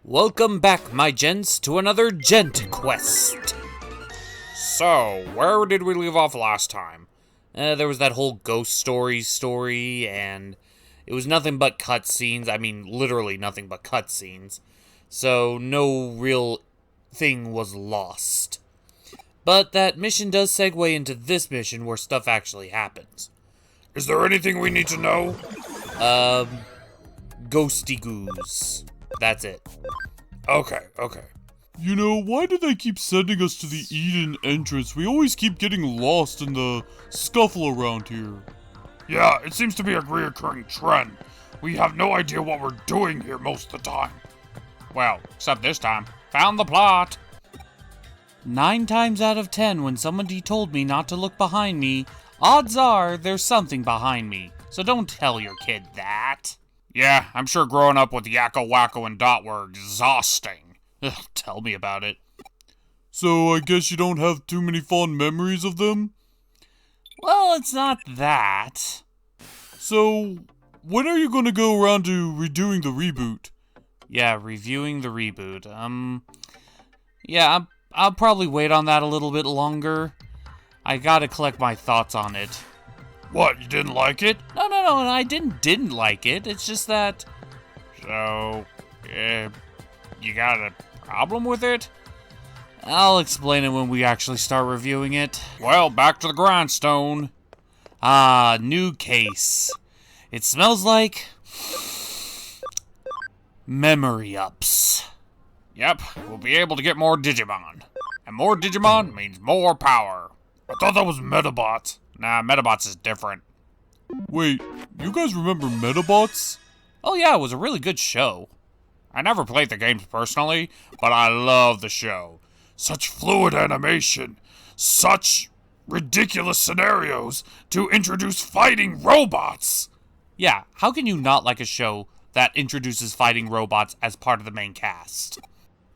Welcome back, my gents, to another Gentquest. So, where did we leave off last time? There was that whole ghost story, and it was nothing but cutscenes. I mean, literally nothing but cutscenes. So, no real thing was lost. But that mission does segue into this mission where stuff actually happens. Is there anything we need to know? Ghosty goos. That's it. Okay. You know, why do they keep sending us to the Eden entrance? We always keep getting lost in the scuffle around here. Yeah, it seems to be a reoccurring trend. We have no idea what we're doing here most of the time. Well, except this time. Found the plot! 9 times out of 10, when somebody told me not to look behind me, odds are there's something behind me. So don't tell your kid that. Yeah, I'm sure growing up with Yakko, Wacko, and Dot were exhausting. Ugh, tell me about it. So I guess you don't have too many fond memories of them? Well, it's not that. So, when are you gonna go around to redoing the reboot? Yeah, reviewing the reboot. Yeah, I'll probably wait on that a little bit longer. I gotta collect my thoughts on it. What, you didn't like it? No, I didn't like it. It's just that... So, you got a problem with it? I'll explain it when we actually start reviewing it. Well, back to the grindstone. Ah, new case. It smells like... memory ups. Yep, we'll be able to get more Digimon. And more Digimon means more power. I thought that was Metabots. Nah, Metabots is different. Wait, you guys remember Metabots? Oh yeah, it was a really good show. I never played the games personally, but I love the show. Such fluid animation, such ridiculous scenarios to introduce fighting robots. Yeah, how can you not like a show that introduces fighting robots as part of the main cast?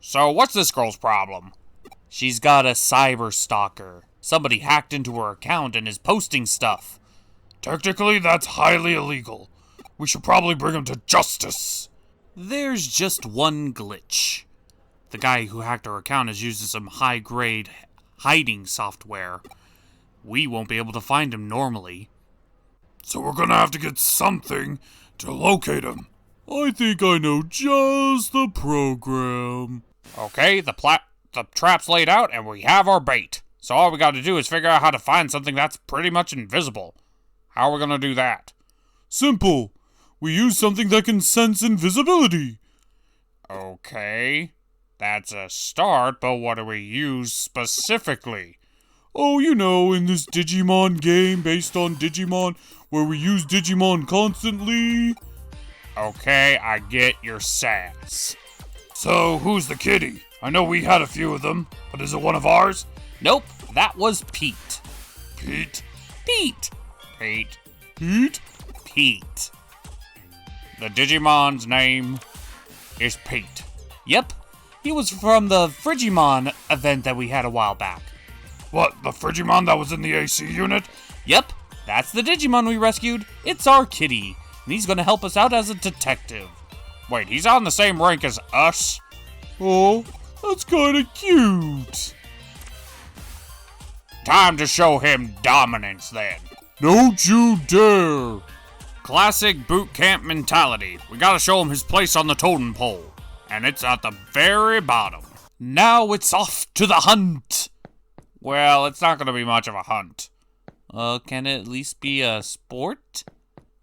So what's this girl's problem? She's got a cyber stalker. Somebody hacked into her account and is posting stuff. Technically, that's highly illegal. We should probably bring him to justice. There's just one glitch. The guy who hacked her account is using some high-grade hiding software. We won't be able to find him normally. So we're gonna have to get something to locate him. I think I know just the program. Okay, the trap's laid out and we have our bait. So all we gotta do is figure out how to find something that's pretty much invisible. How are we gonna do that? Simple. We use something that can sense invisibility. Okay, that's a start, but what do we use specifically? Oh, you know, in this Digimon game based on Digimon, where we use Digimon constantly. Okay, I get your sass. So, who's the kitty? I know we had a few of them, but is it one of ours? Nope, that was Pete. Pete? Pete! Pete? Pete? Pete. The Digimon's name is Pete. Yep, he was from the Frigimon event that we had a while back. What, the Frigimon that was in the AC unit? Yep, that's the Digimon we rescued. It's our kitty, and he's gonna help us out as a detective. Wait, he's on the same rank as us? Oh, that's kinda cute. Time to show him dominance, then. Don't you dare! Classic boot camp mentality. We gotta show him his place on the totem pole. And it's at the very bottom. Now it's off to the hunt! Well, it's not gonna be much of a hunt. Can it at least be a sport?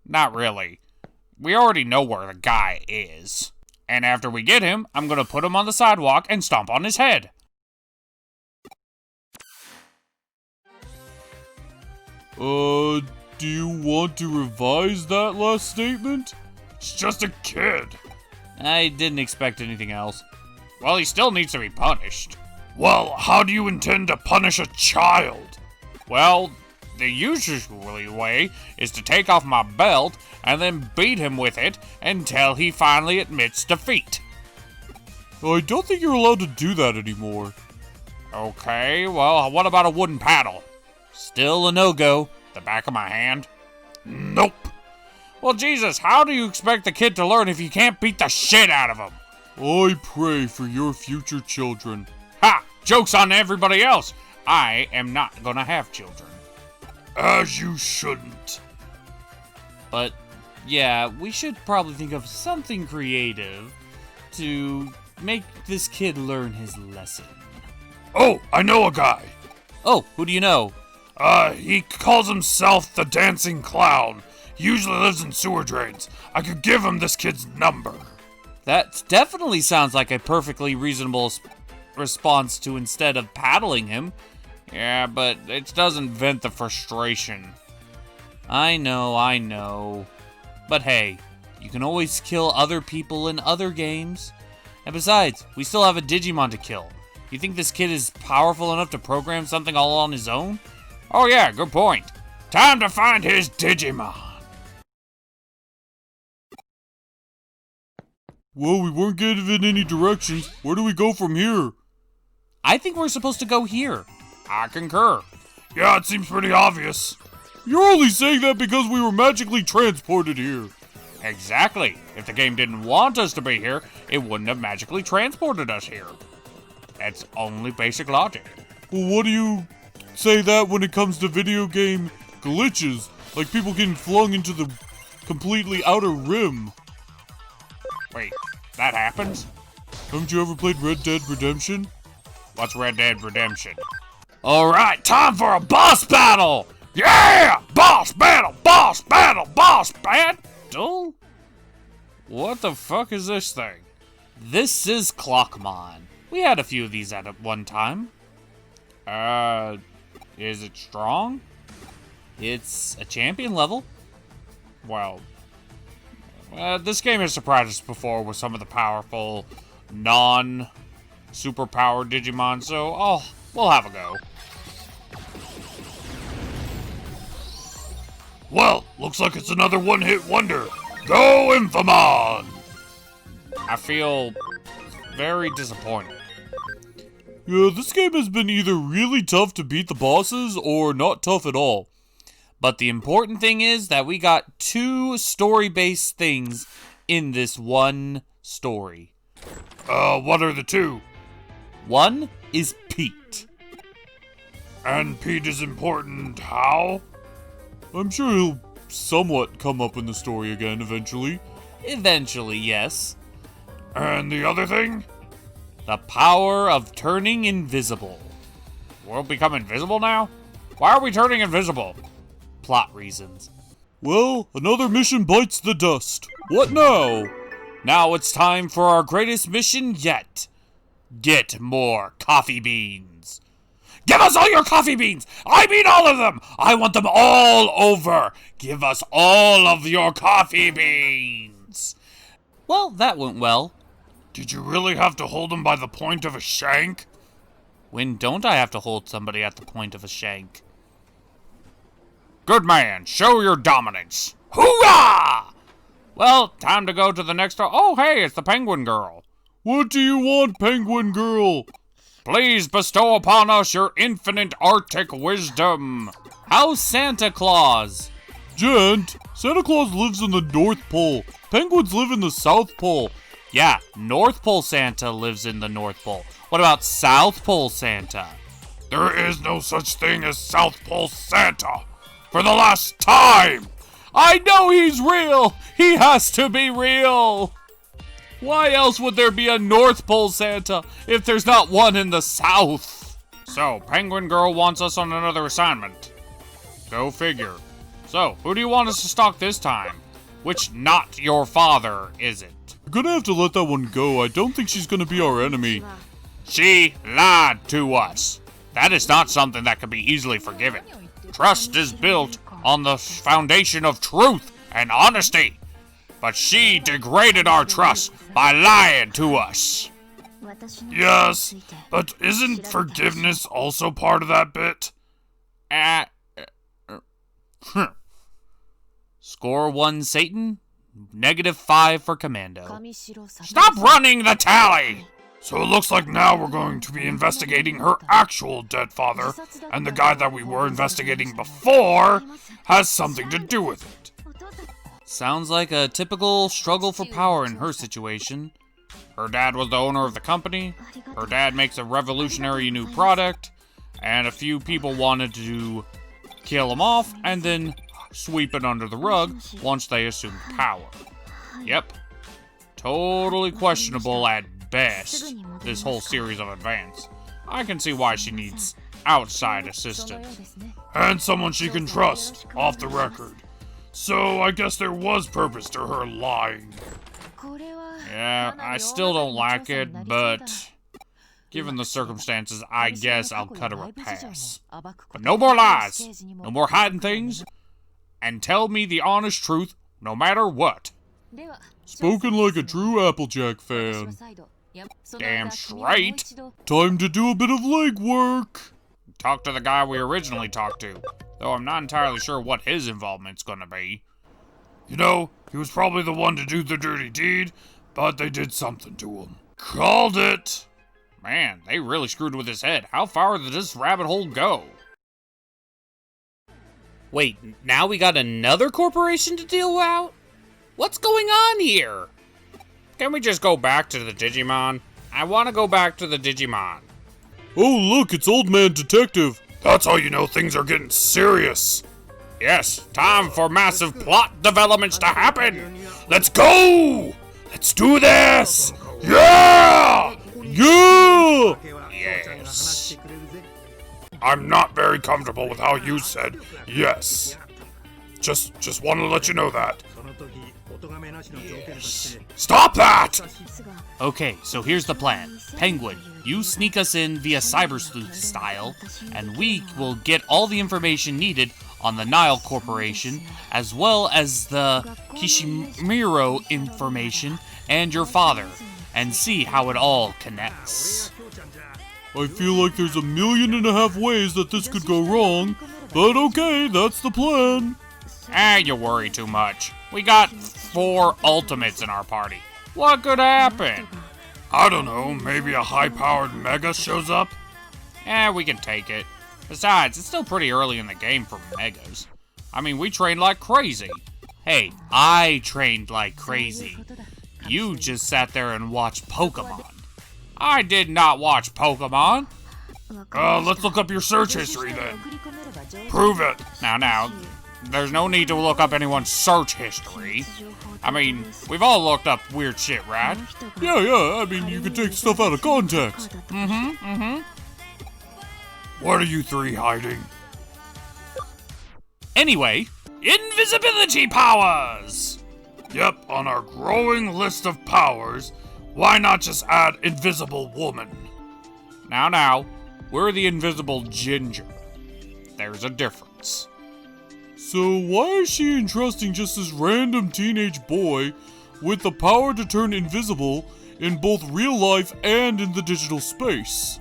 Not really. We already know where the guy is. And after we get him, I'm gonna put him on the sidewalk and stomp on his head. Do you want to revise that last statement? It's just a kid. I didn't expect anything else. Well, he still needs to be punished. Well, how do you intend to punish a child? Well, the usual way is to take off my belt and then beat him with it until he finally admits defeat. I don't think you're allowed to do that anymore. Okay, well, what about a wooden paddle? Still a no-go. The back of my hand? Nope. Well, Jesus, how do you expect the kid to learn if you can't beat the shit out of him? I pray for your future children. Ha! Joke's on everybody else. I am not gonna have children. As you shouldn't. But, yeah, we should probably think of something creative to make this kid learn his lesson. Oh, I know a guy. Oh, who do you know? He calls himself the Dancing Clown. He usually lives in sewer drains. I could give him this kid's number. That definitely sounds like a perfectly reasonable response to instead of paddling him. Yeah, but it doesn't vent the frustration. I know. But hey, you can always kill other people in other games. And besides, we still have a Digimon to kill. You think this kid is powerful enough to program something all on his own? Oh yeah, good point. Time to find his Digimon. Well, we weren't given any directions. Where do we go from here? I think we're supposed to go here. I concur. Yeah, it seems pretty obvious. You're only saying that because we were magically transported here. Exactly. If the game didn't want us to be here, it wouldn't have magically transported us here. That's only basic logic. Well, what do you say that when it comes to video game glitches? Like people getting flung into the completely outer rim. Wait, that happens? Haven't you ever played Red Dead Redemption? What's Red Dead Redemption? Alright, time for a boss battle! Yeah! Boss battle! Boss battle! Boss battle? What the fuck is this thing? This is Clockmon. We had a few of these at one time. Is it strong? It's a champion level. Well, this game has surprised us before with some of the powerful, non-superpowered Digimon, so we'll have a go. Well, looks like it's another one-hit wonder. Go Infamon! I feel very disappointed. Yeah, this game has been either really tough to beat the bosses or not tough at all. But the important thing is that we got 2 story-based things in this one story. What are the 2? One is Pete. And Pete is important how? I'm sure he'll somewhat come up in the story again eventually. Eventually, yes. And the other thing? The power of turning invisible. We'll become invisible now? Why are we turning invisible? Plot reasons. Well, another mission bites the dust. What now? Now it's time for our greatest mission yet. Get more coffee beans. Give us all your coffee beans! I mean all of them! I want them all over! Give us all of your coffee beans! Well, that went well. Did you really have to hold him by the point of a shank? When don't I have to hold somebody at the point of a shank? Good man, show your dominance. Hoorah! Well, time to go to the next door. Oh, hey, it's the Penguin Girl. What do you want, Penguin Girl? Please bestow upon us your infinite Arctic wisdom. How's Santa Claus? Gent, Santa Claus lives in the North Pole. Penguins live in the South Pole. Yeah, North Pole Santa lives in the North Pole. What about South Pole Santa? There is no such thing as South Pole Santa. For the last time! I know he's real! He has to be real! Why else would there be a North Pole Santa if there's not one in the South? So, Penguin Girl wants us on another assignment. Go figure. So, who do you want us to stalk this time? Which not your father is it? We're gonna have to let that one go. I don't think she's gonna be our enemy. She lied to us. That is not something that can be easily forgiven. Trust is built on the foundation of truth and honesty. But she degraded our trust by lying to us. Yes, but isn't forgiveness also part of that bit? Score 1 Satan, -5 for Commando. Stop running the tally! So it looks like now we're going to be investigating her actual dead father, and the guy that we were investigating before has something to do with it. Sounds like a typical struggle for power in her situation. Her dad was the owner of the company. Her dad makes a revolutionary new product. And a few people wanted to kill him off and then sweep it under the rug once they assumed power. Yep. Totally questionable at best, this whole series of events. I can see why she needs outside assistance. And someone she can trust, off the record. So I guess there was purpose to her lying. Yeah, I still don't like it, but given the circumstances, I guess I'll cut her a pass. But no more lies, no more hiding things, and tell me the honest truth, no matter what. Spoken like a true Applejack fan. Damn straight. Time to do a bit of legwork. Talk to the guy we originally talked to, though I'm not entirely sure what his involvement's gonna be. You know, he was probably the one to do the dirty deed, but they did something to him. Called it! Man, they really screwed with his head. How far did this rabbit hole go? Wait, now we got another corporation to deal with? What's going on here? Can we just go back to the Digimon? I want to go back to the Digimon. Oh, look, it's Old Man Detective. That's how you know things are getting serious. Yes, time for massive plot developments to happen. Let's go! Let's do this! Yeah! Yeah! Yes. I'm not very comfortable with how you said yes. Just want to let you know that. Yes. Stop that! Okay, so here's the plan. Penguin, you sneak us in via Cybersleuth style, and we will get all the information needed on the Nile Corporation, as well as the Kishimiro information and your father, and see how it all connects. I feel like there's 1.5 million ways that this could go wrong, but okay, that's the plan. You worry too much. We got 4 ultimates in our party. What could happen? I don't know, maybe a high-powered Mega shows up? We can take it. Besides, it's still pretty early in the game for Megas. I mean, we trained like crazy. Hey, I trained like crazy. You just sat there and watched Pokemon. I did not watch Pokemon. Let's look up your search history then. Prove it. Now, there's no need to look up anyone's search history. I mean, we've all looked up weird shit, right? Yeah, I mean, you can take stuff out of context. What are you 3 hiding? Anyway, invisibility powers! Yep, on our growing list of powers, why not just add Invisible Woman? Now, we're the Invisible Ginger. There's a difference. So why is she entrusting just this random teenage boy with the power to turn invisible in both real life and in the digital space?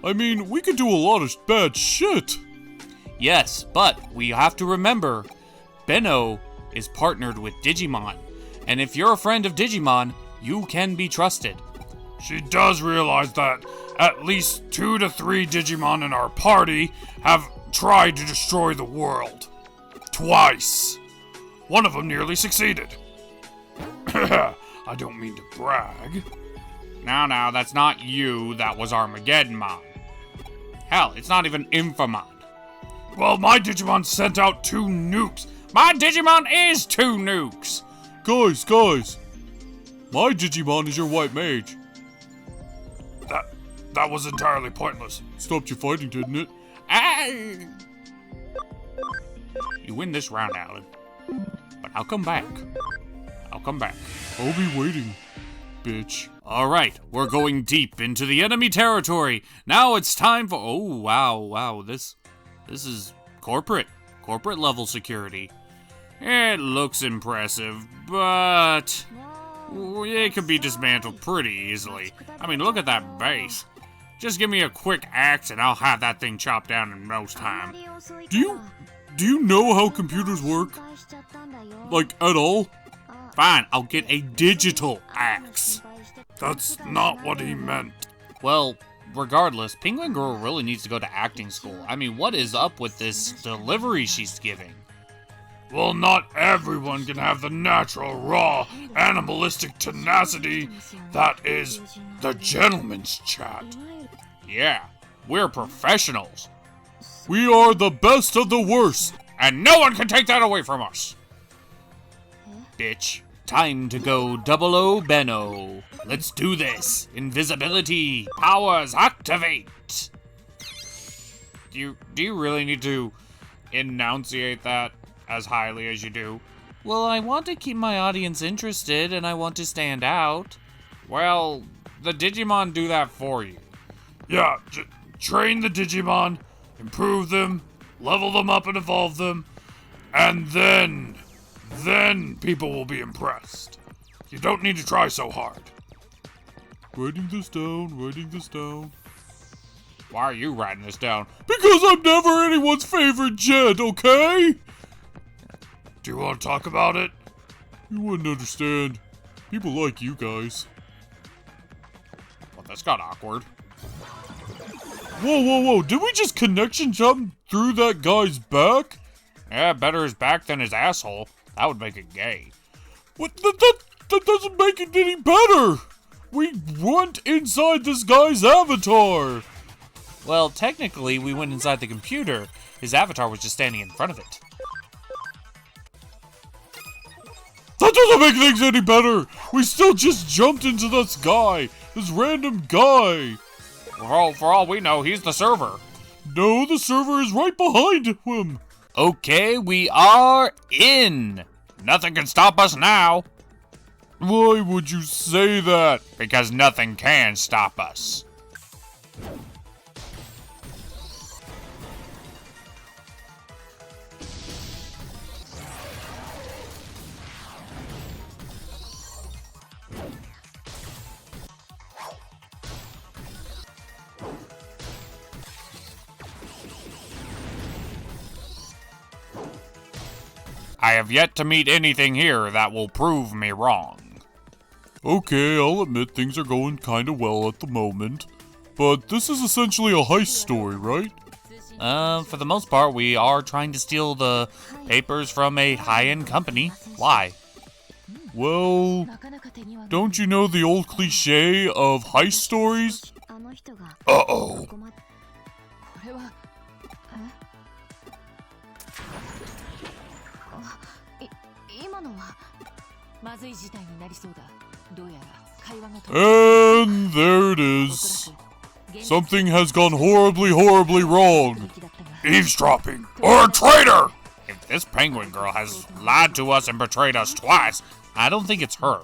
I mean, we could do a lot of bad shit. Yes, but we have to remember, Beno is partnered with Digimon, and if you're a friend of Digimon, you can be trusted. She does realize that at least 2 to 3 Digimon in our party have tried to destroy the world. Twice. One of them nearly succeeded. I don't mean to brag. Now, that's not you, that was Armageddonmon. Hell, it's not even Infamon. Well, my Digimon sent out 2 nukes. My Digimon is 2 nukes! Guys. My Digimon is your white mage. That was entirely pointless. Stopped you fighting, didn't it? You win this round, Alan. But I'll come back. I'll be waiting, bitch. Alright, we're going deep into the enemy territory. Now it's time for... Oh, wow. This is corporate level security. It looks impressive, but... it could be dismantled pretty easily. I mean, look at that base. Just give me a quick axe and I'll have that thing chopped down in no time. Do you know how computers work? Like, at all? Fine, I'll get a digital axe. That's not what he meant. Well, regardless, Penguin Girl really needs to go to acting school. I mean, what is up with this delivery she's giving? Well, not everyone can have the natural, raw, animalistic tenacity that is the gentleman's chat. Yeah, we're professionals. We are the best of the worst. And no one can take that away from us. Bitch, time to go 00 beno. Let's do this. Invisibility powers activate. Do you really need to enunciate that as highly as you do? Well, I want to keep my audience interested and I want to stand out. Well, the Digimon do that for you. Yeah, train the Digimon, improve them, level them up and evolve them, and then people will be impressed. You don't need to try so hard. Writing this down. Why are you writing this down? Because I'm never anyone's favorite gent, okay? Do you want to talk about it? You wouldn't understand. People like you guys. Well, this got awkward. Whoa. Did we just connection jump through that guy's back? Yeah, better his back than his asshole. That would make it gay. What? That doesn't make it any better! We went inside this guy's avatar! Well, technically, we went inside the computer. His avatar was just standing in front of it. That doesn't make things any better! We still just jumped into this guy! This random guy! For all we know, he's the server. No, the server is right behind him! Okay, we are in! Nothing can stop us now. Why would you say that? Because nothing can stop us. I have yet to meet anything here that will prove me wrong. Okay, I'll admit things are going kinda well at the moment. But this is essentially a heist story, right? For the most part, we are trying to steal the papers from a high-end company. Why? Well, don't you know the old cliche of heist stories? Uh-oh. And there it is. Something has gone horribly wrong. Eavesdropping or a traitor! If this penguin girl has lied to us and betrayed us twice, I don't think it's her.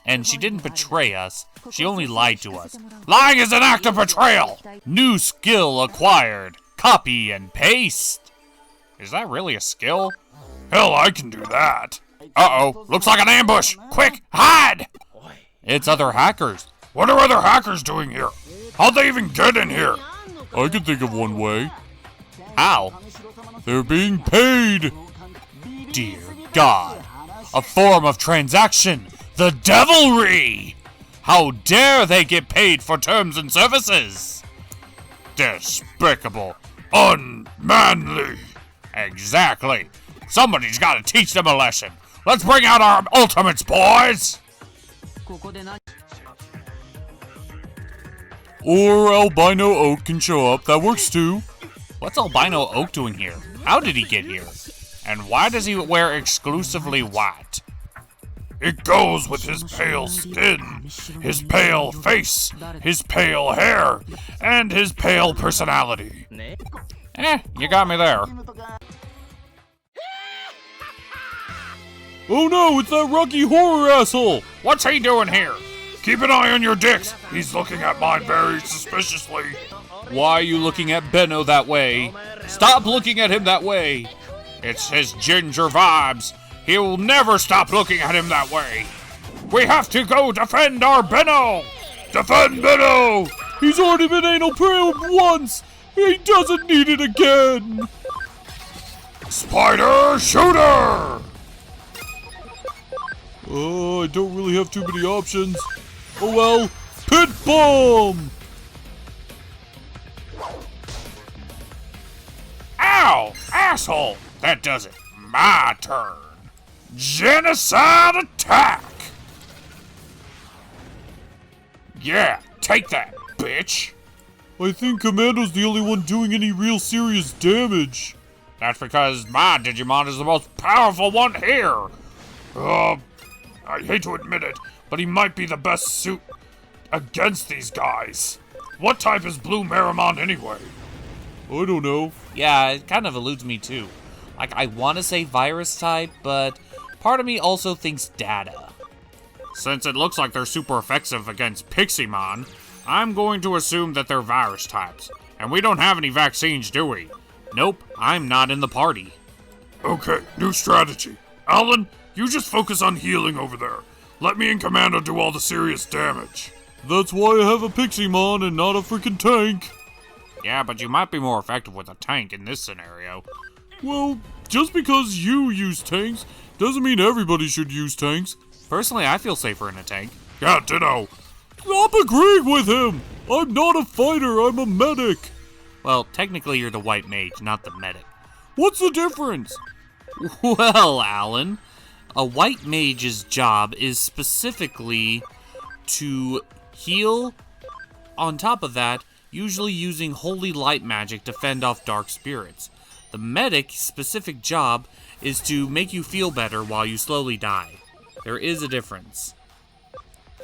And she didn't betray us, she only lied to us. Lying is an act of betrayal! New skill acquired. Copy and paste. Is that really a skill? Hell, I can do that. Uh-oh, looks like an ambush! Quick, hide! It's other hackers. What are other hackers doing here? How'd they even get in here? I can think of one way. How? They're being paid! Dear God. A form of transaction. The devilry! How dare they get paid for terms and services? Despicable. Unmanly. Exactly. Somebody's got to teach them a lesson. Let's bring out our ultimates, boys! Or Albino Oak can show up, that works too. What's Albino Oak doing here? How did he get here? And why does he wear exclusively white? It goes with his pale skin, his pale face, his pale hair, and his pale personality. You got me there. Oh no, it's that Rocky Horror asshole! What's he doing here? Keep an eye on your dicks. He's looking at mine very suspiciously. Why are you looking at Beno that way? Stop looking at him that way. It's his ginger vibes. He will never stop looking at him that way. We have to go defend our Beno. Defend Beno! He's already been anal probed once! He doesn't need it again! Spider shooter! Oh, I don't really have too many options. Oh well, pit bomb! Ow! Asshole! That does it. my turn. Genocide attack! Yeah, take that, bitch! I think Commando's the only one doing any real serious damage. That's because my Digimon is the most powerful one here! I hate to admit it, but he might be the best suit against these guys. What type is Blue Marimon anyway? I don't know. Yeah, it kind of eludes me too. Like, I want to say virus type, but part of me also thinks data. Since it looks like they're super effective against Piximon, I'm going to assume that they're virus types. And we don't have any vaccines, do we? Nope, I'm not in the party. Okay, new strategy. Alan, you just focus on healing over there. Let me and Commando do all the serious damage. That's why I have a Piximon and not a freaking tank. Yeah, but you might be more effective with a tank in this scenario. Well, just because you use tanks doesn't mean everybody should use tanks. Personally, I feel safer in a tank. Yeah, ditto. Stop agreeing with him! I'm not a fighter, I'm a medic. Well, technically you're the white mage, not the medic. What's the difference? Well, Alan, a white mage's job is specifically to heal. On top of that, usually using holy light magic to fend off dark spirits. The medic's specific job is to make you feel better while you slowly die. There is a difference.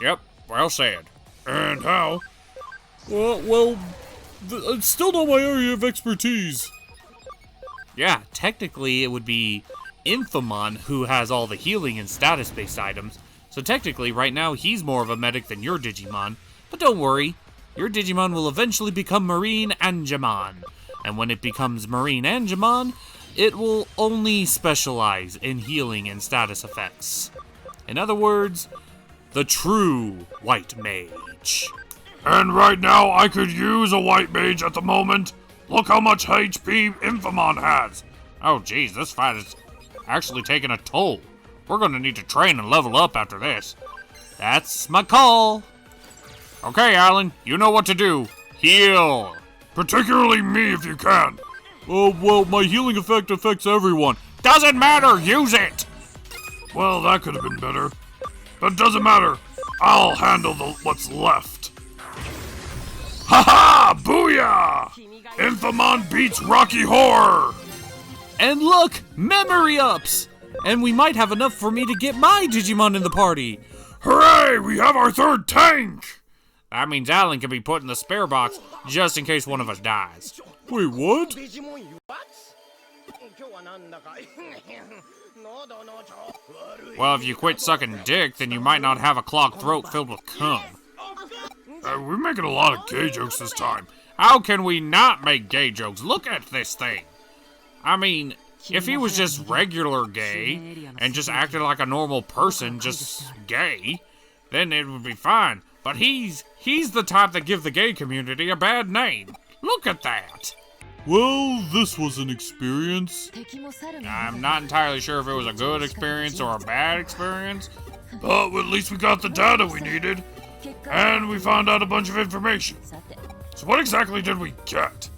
Yep, well said. And how? Well, it's still not my area of expertise. Yeah, technically it would be Infamon who has all the healing and status-based items. So technically, right now, he's more of a medic than your Digimon. But don't worry, your Digimon will eventually become Marine Angemon. And when it becomes Marine Angemon, it will only specialize in healing and status effects. In other words, the true white mage. And right now, I could use a white mage at the moment. Look how much HP Infamon has. Oh geez, this fight is actually taking a toll. We're gonna need to train and level up after this. That's my call. Okay, Alan, you know what to do. Heal. Particularly me, if you can. Oh, well, my healing effect affects everyone. Doesn't matter, use it. Well, that could have been better. But doesn't matter. I'll handle what's left. Ha-ha! Booyah! Infamon beats Rocky Horror! And look! Memory ups! And we might have enough for me to get my Digimon in the party. Hooray! We have our third tank! That means Alan can be put in the spare box just in case one of us dies. Wait, what? Well, if you quit sucking dick, then you might not have a clogged throat filled with cum. We're making a lot of gay jokes this time. How can we not make gay jokes? Look at this thing. I mean, if he was just regular gay and just acted like a normal person, just gay, then it would be fine. But he's the type that give the gay community a bad name. Look at that. Well, this was an experience. I'm not entirely sure if it was a good experience or a bad experience. But at least we got the data we needed. And we found out a bunch of information. So what exactly did we get?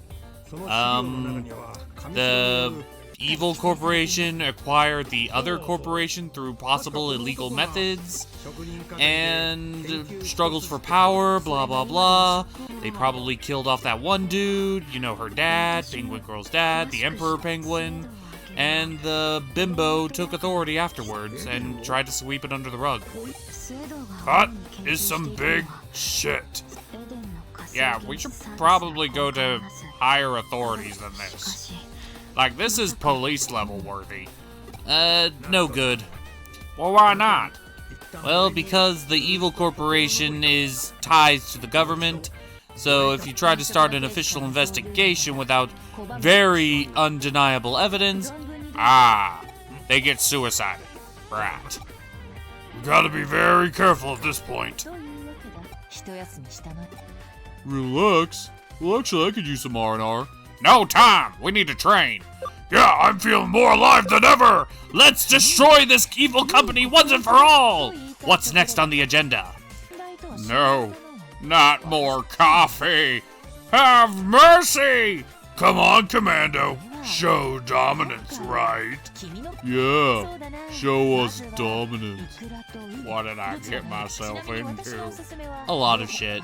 The evil corporation acquired the other corporation through possible illegal methods, and struggles for power, blah blah blah. They probably killed off that one dude, you know, her dad, Penguin Girl's dad, the Emperor Penguin, and the bimbo took authority afterwards and tried to sweep it under the rug. That is some big shit. Yeah, we should probably go to higher authorities than this. Like, this is police level worthy. No good. Well, why not? Well, because the evil corporation is ties to the government, so if you try to start an official investigation without very undeniable evidence, they get suicided. Right. We gotta be very careful at this point. Relax. Well, actually, I could use some R&R. No time! We need to train. Yeah, I'm feeling more alive than ever! Let's destroy this evil company once and for all! What's next on the agenda? No, not more coffee. Have mercy! Come on, Commando. Show dominance, right? Yeah, show us dominance. What did I get myself into? A lot of shit.